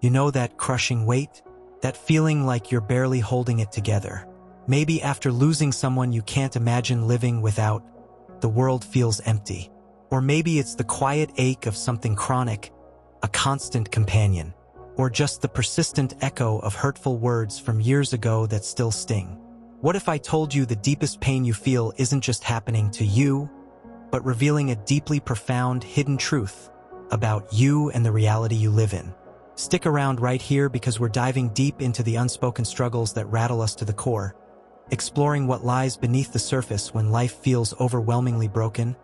You know that crushing weight? That feeling like you're barely holding it together. Maybe after losing someone you can't imagine living without, the world feels empty. Or maybe it's the quiet ache of something chronic, a constant companion. Or just the persistent echo of hurtful words from years ago that still sting. What if I told you the deepest pain you feel isn't just happening to you, but revealing a deeply profound, hidden truth about you and the reality you live in? Stick around right here because we're diving deep into the unspoken struggles that rattle us to the core, exploring what lies beneath the surface when life feels overwhelmingly broken,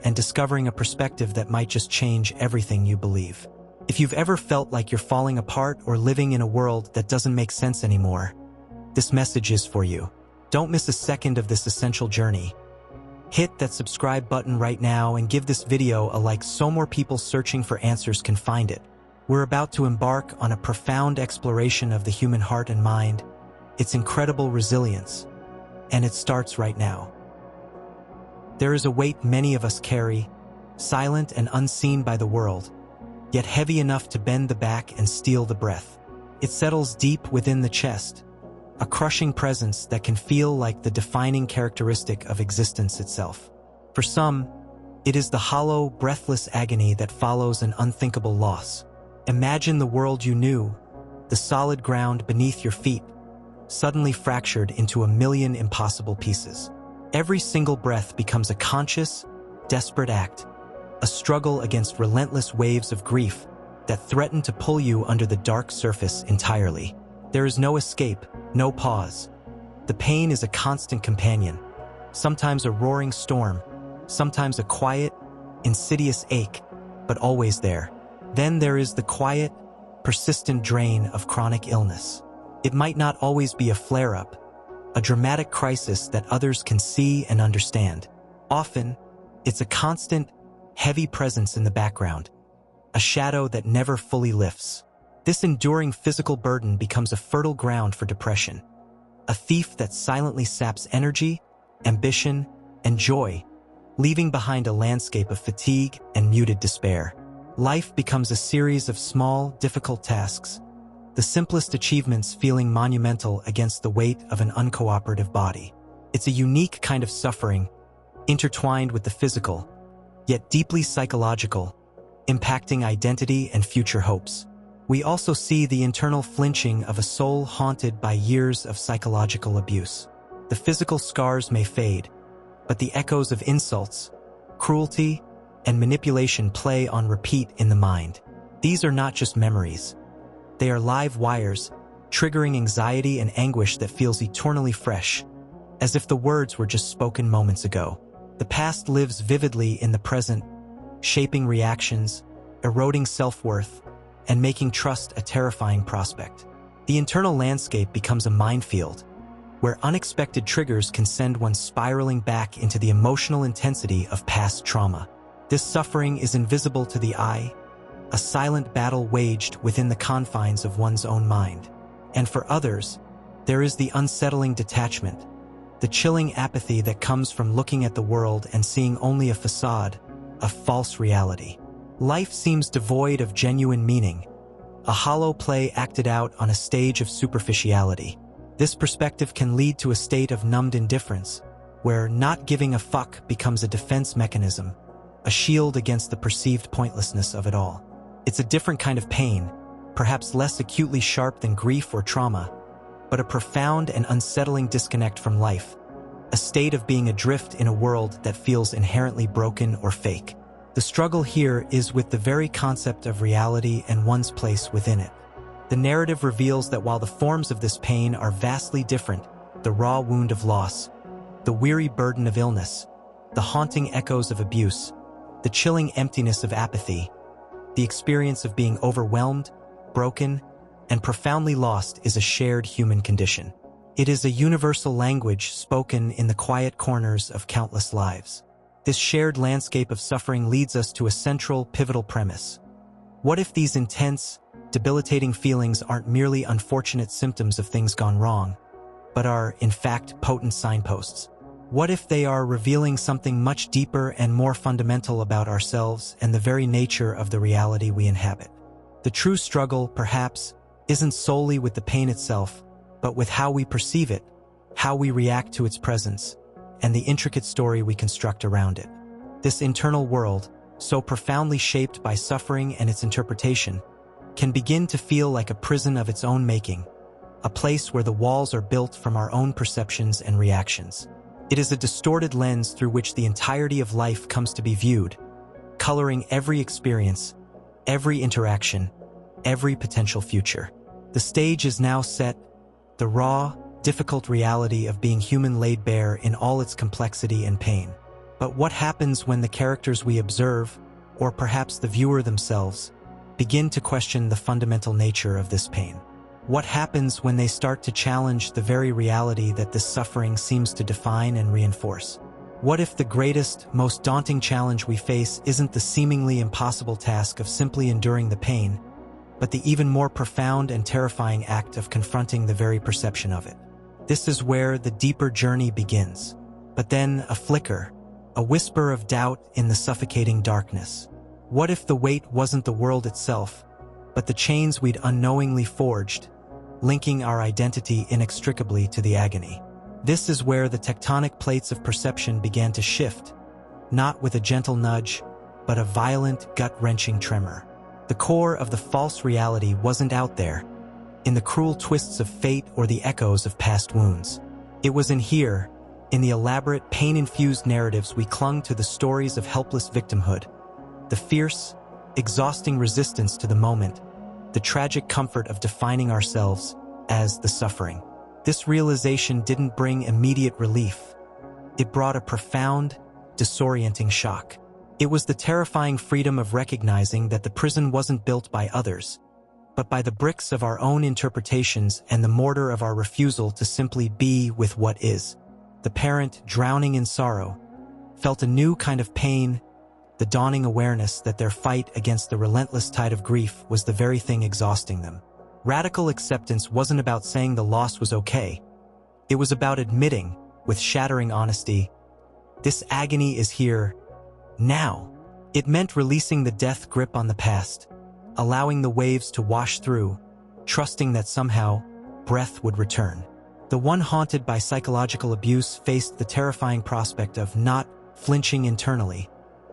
and discovering a perspective that might just change everything you believe. If you've ever felt like you're falling apart or living in a world that doesn't make sense anymore, this message is for you. Don't miss a second of this essential journey. Hit that subscribe button right now and give this video a like so more people searching for answers can find it. We're about to embark on a profound exploration of the human heart and mind, its incredible resilience, and it starts right now. There is a weight many of us carry, silent and unseen by the world, yet heavy enough to bend the back and steal the breath. It settles deep within the chest, a crushing presence that can feel like the defining characteristic of existence itself. For some, it is the hollow, breathless agony that follows an unthinkable loss. Imagine the world you knew, the solid ground beneath your feet, suddenly fractured into a million impossible pieces. Every single breath becomes a conscious, desperate act, a struggle against relentless waves of grief that threaten to pull you under the dark surface entirely. There is no escape, no pause. The pain is a constant companion, sometimes a roaring storm, sometimes a quiet, insidious ache, but always there. Then there is the quiet, persistent drain of chronic illness. It might not always be a flare-up, a dramatic crisis that others can see and understand. Often, it's a constant, heavy presence in the background, a shadow that never fully lifts. This enduring physical burden becomes a fertile ground for depression, a thief that silently saps energy, ambition, and joy, leaving behind a landscape of fatigue and muted despair. Life becomes a series of small, difficult tasks, the simplest achievements feeling monumental against the weight of an uncooperative body. It's a unique kind of suffering, intertwined with the physical, yet deeply psychological, impacting identity and future hopes. We also see the internal flinching of a soul haunted by years of psychological abuse. The physical scars may fade, but the echoes of insults, cruelty, and manipulation play on repeat in the mind. These are not just memories. They are live wires, triggering anxiety and anguish that feels eternally fresh, as if the words were just spoken moments ago. The past lives vividly in the present, shaping reactions, eroding self-worth, and making trust a terrifying prospect. The internal landscape becomes a minefield, where unexpected triggers can send one spiraling back into the emotional intensity of past trauma. This suffering is invisible to the eye, a silent battle waged within the confines of one's own mind. And for others, there is the unsettling detachment, the chilling apathy that comes from looking at the world and seeing only a facade, a false reality. Life seems devoid of genuine meaning, a hollow play acted out on a stage of superficiality. This perspective can lead to a state of numbed indifference, where not giving a fuck becomes a defense mechanism, a shield against the perceived pointlessness of it all. It's a different kind of pain, perhaps less acutely sharp than grief or trauma, but a profound and unsettling disconnect from life, a state of being adrift in a world that feels inherently broken or fake. The struggle here is with the very concept of reality and one's place within it. The narrative reveals that while the forms of this pain are vastly different, the raw wound of loss, the weary burden of illness, the haunting echoes of abuse, the chilling emptiness of apathy, the experience of being overwhelmed, broken, and profoundly lost is a shared human condition. It is a universal language spoken in the quiet corners of countless lives. This shared landscape of suffering leads us to a central, pivotal premise. What if these intense, debilitating feelings aren't merely unfortunate symptoms of things gone wrong, but are, in fact, potent signposts? What if they are revealing something much deeper and more fundamental about ourselves and the very nature of the reality we inhabit? The true struggle, perhaps, isn't solely with the pain itself, but with how we perceive it, how we react to its presence, and the intricate story we construct around it. This internal world, so profoundly shaped by suffering and its interpretation, can begin to feel like a prison of its own making, a place where the walls are built from our own perceptions and reactions. It is a distorted lens through which the entirety of life comes to be viewed, coloring every experience, every interaction, every potential future. The stage is now set, the raw, difficult reality of being human laid bare in all its complexity and pain. But what happens when the characters we observe, or perhaps the viewer themselves, begin to question the fundamental nature of this pain? What happens when they start to challenge the very reality that this suffering seems to define and reinforce? What if the greatest, most daunting challenge we face isn't the seemingly impossible task of simply enduring the pain, but the even more profound and terrifying act of confronting the very perception of it? This is where the deeper journey begins. But then a flicker, a whisper of doubt in the suffocating darkness. What if the weight wasn't the world itself, but the chains we'd unknowingly forged, linking our identity inextricably to the agony? This is where the tectonic plates of perception began to shift, not with a gentle nudge, but a violent, gut-wrenching tremor. The core of the false reality wasn't out there, in the cruel twists of fate or the echoes of past wounds. It was in here, in the elaborate, pain-infused narratives we clung to, the stories of helpless victimhood, the fierce, exhausting resistance to the moment, the tragic comfort of defining ourselves as the suffering. This realization didn't bring immediate relief. It brought a profound, disorienting shock. It was the terrifying freedom of recognizing that the prison wasn't built by others, but by the bricks of our own interpretations and the mortar of our refusal to simply be with what is. The parent, drowning in sorrow, felt a new kind of pain, the dawning awareness that their fight against the relentless tide of grief was the very thing exhausting them. Radical acceptance wasn't about saying the loss was okay. It was about admitting, with shattering honesty, this agony is here, now. It meant releasing the death grip on the past, allowing the waves to wash through, trusting that somehow, breath would return. The one haunted by psychological abuse faced the terrifying prospect of not flinching internally,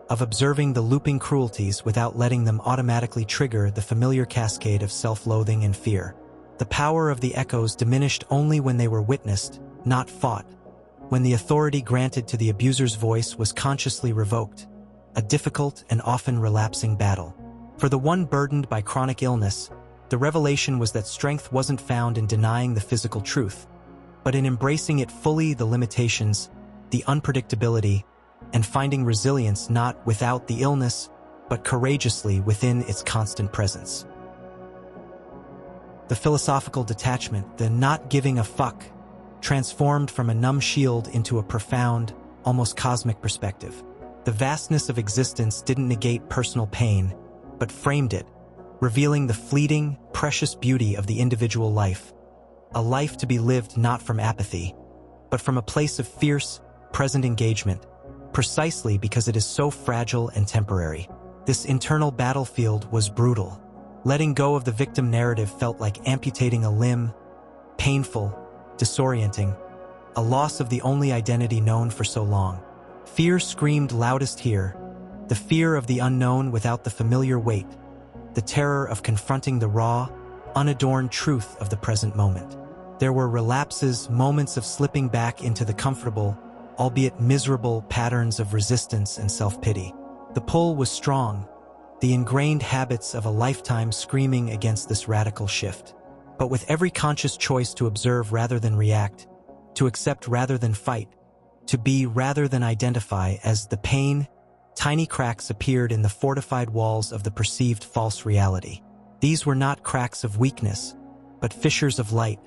of observing the looping cruelties without letting them automatically trigger the familiar cascade of self-loathing and fear. The power of the echoes diminished only when they were witnessed, not fought, when the authority granted to the abuser's voice was consciously revoked, a difficult and often relapsing battle. For the one burdened by chronic illness, the revelation was that strength wasn't found in denying the physical truth, but in embracing it fully, the limitations, the unpredictability, and finding resilience not without the illness, but courageously within its constant presence. The philosophical detachment, the not giving a fuck, transformed from a numb shield into a profound, almost cosmic perspective. The vastness of existence didn't negate personal pain, but framed it, revealing the fleeting, precious beauty of the individual life, a life to be lived not from apathy, but from a place of fierce, present engagement, precisely because it is so fragile and temporary. This internal battlefield was brutal. Letting go of the victim narrative felt like amputating a limb, painful, disorienting, a loss of the only identity known for so long. Fear screamed loudest here, the fear of the unknown without the familiar weight, the terror of confronting the raw, unadorned truth of the present moment. There were relapses, moments of slipping back into the comfortable, albeit miserable, patterns of resistance and self-pity. The pull was strong, the ingrained habits of a lifetime screaming against this radical shift. But with every conscious choice to observe rather than react, to accept rather than fight, to be rather than identify as the pain, tiny cracks appeared in the fortified walls of the perceived false reality. These were not cracks of weakness, but fissures of light,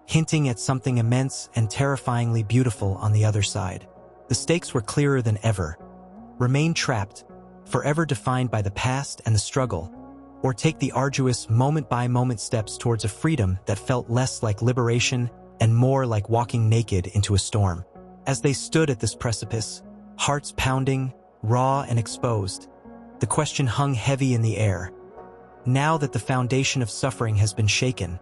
hinting at something immense and terrifyingly beautiful on the other side. The stakes were clearer than ever. Remain trapped, forever defined by the past and the struggle, or take the arduous moment-by-moment steps towards a freedom that felt less like liberation and more like walking naked into a storm. As they stood at this precipice, hearts pounding, raw and exposed, the question hung heavy in the air. Now that the foundation of suffering has been shaken,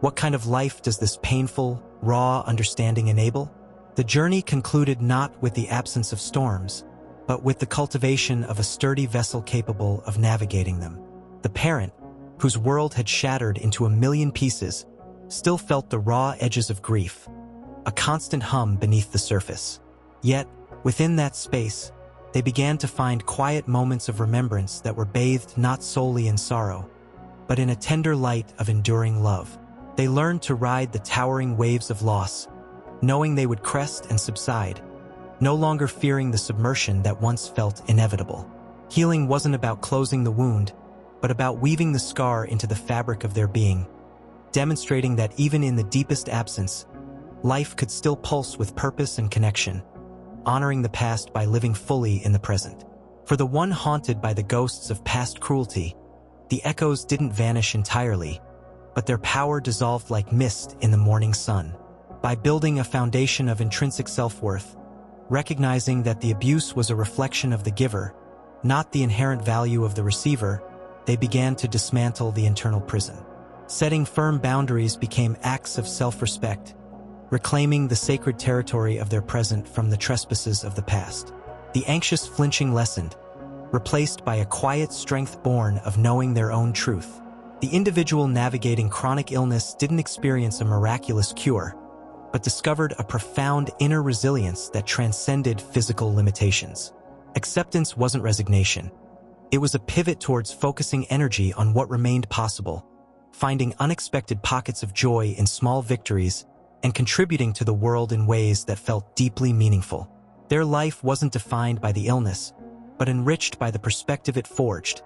what kind of life does this painful, raw understanding enable? The journey concluded not with the absence of storms, but with the cultivation of a sturdy vessel capable of navigating them. The parent, whose world had shattered into a million pieces, still felt the raw edges of grief, a constant hum beneath the surface. Yet, within that space, they began to find quiet moments of remembrance that were bathed not solely in sorrow, but in a tender light of enduring love. They learned to ride the towering waves of loss, knowing they would crest and subside, no longer fearing the submersion that once felt inevitable. Healing wasn't about closing the wound, but about weaving the scar into the fabric of their being, demonstrating that even in the deepest absence, life could still pulse with purpose and connection, honoring the past by living fully in the present. For the one haunted by the ghosts of past cruelty, the echoes didn't vanish entirely, but their power dissolved like mist in the morning sun. By building a foundation of intrinsic self-worth, recognizing that the abuse was a reflection of the giver, not the inherent value of the receiver, they began to dismantle the internal prison. Setting firm boundaries became acts of self-respect, reclaiming the sacred territory of their present from the trespasses of the past. The anxious flinching lessened, replaced by a quiet strength born of knowing their own truth. The individual navigating chronic illness didn't experience a miraculous cure, but discovered a profound inner resilience that transcended physical limitations. Acceptance wasn't resignation. It was a pivot towards focusing energy on what remained possible, finding unexpected pockets of joy in small victories, and contributing to the world in ways that felt deeply meaningful. Their life wasn't defined by the illness, but enriched by the perspective it forged,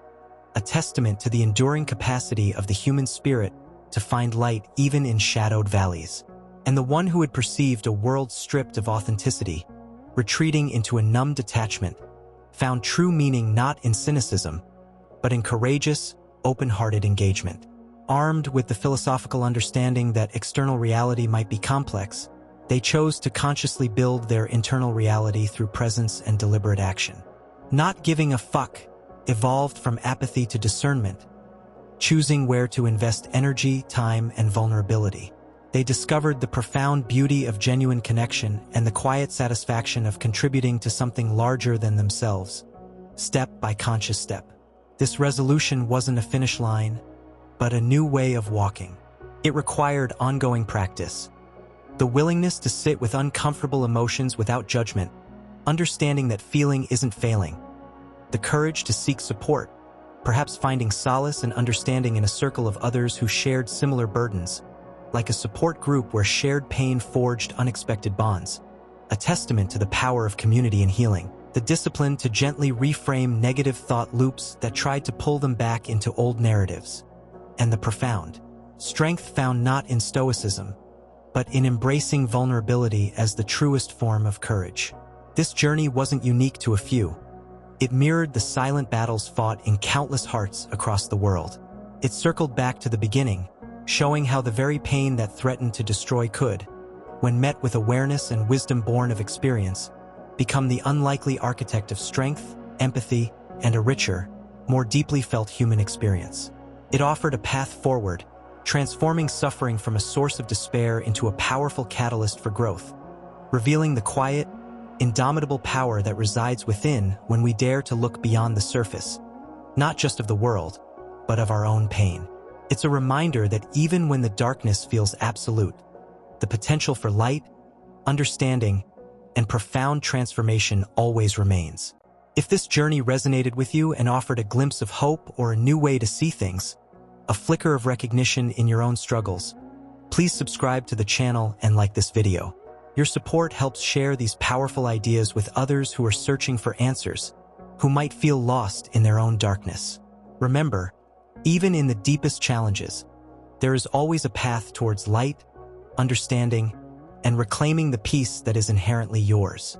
a testament to the enduring capacity of the human spirit to find light even in shadowed valleys. And the one who had perceived a world stripped of authenticity, retreating into a numb detachment, found true meaning not in cynicism, but in courageous, open-hearted engagement. Armed with the philosophical understanding that external reality might be complex, they chose to consciously build their internal reality through presence and deliberate action. Not giving a fuck evolved from apathy to discernment, choosing where to invest energy, time, and vulnerability. They discovered the profound beauty of genuine connection and the quiet satisfaction of contributing to something larger than themselves, step by conscious step. This resolution wasn't a finish line, but a new way of walking. It required ongoing practice, the willingness to sit with uncomfortable emotions without judgment, understanding that feeling isn't failing, the courage to seek support, perhaps finding solace and understanding in a circle of others who shared similar burdens, like a support group where shared pain forged unexpected bonds, a testament to the power of community and healing. The discipline to gently reframe negative thought loops that tried to pull them back into old narratives, and the profound strength found not in stoicism, but in embracing vulnerability as the truest form of courage. This journey wasn't unique to a few. It mirrored the silent battles fought in countless hearts across the world. It circled back to the beginning, showing how the very pain that threatened to destroy could, when met with awareness and wisdom born of experience, become the unlikely architect of strength, empathy, and a richer, more deeply felt human experience. It offered a path forward, transforming suffering from a source of despair into a powerful catalyst for growth, revealing the quiet, indomitable power that resides within when we dare to look beyond the surface, not just of the world, but of our own pain. It's a reminder that even when the darkness feels absolute, the potential for light, understanding, and profound transformation always remains. If this journey resonated with you and offered a glimpse of hope or a new way to see things, a flicker of recognition in your own struggles, please subscribe to the channel and like this video. Your support helps share these powerful ideas with others who are searching for answers, who might feel lost in their own darkness. Remember, even in the deepest challenges, there is always a path towards light, understanding, and reclaiming the peace that is inherently yours.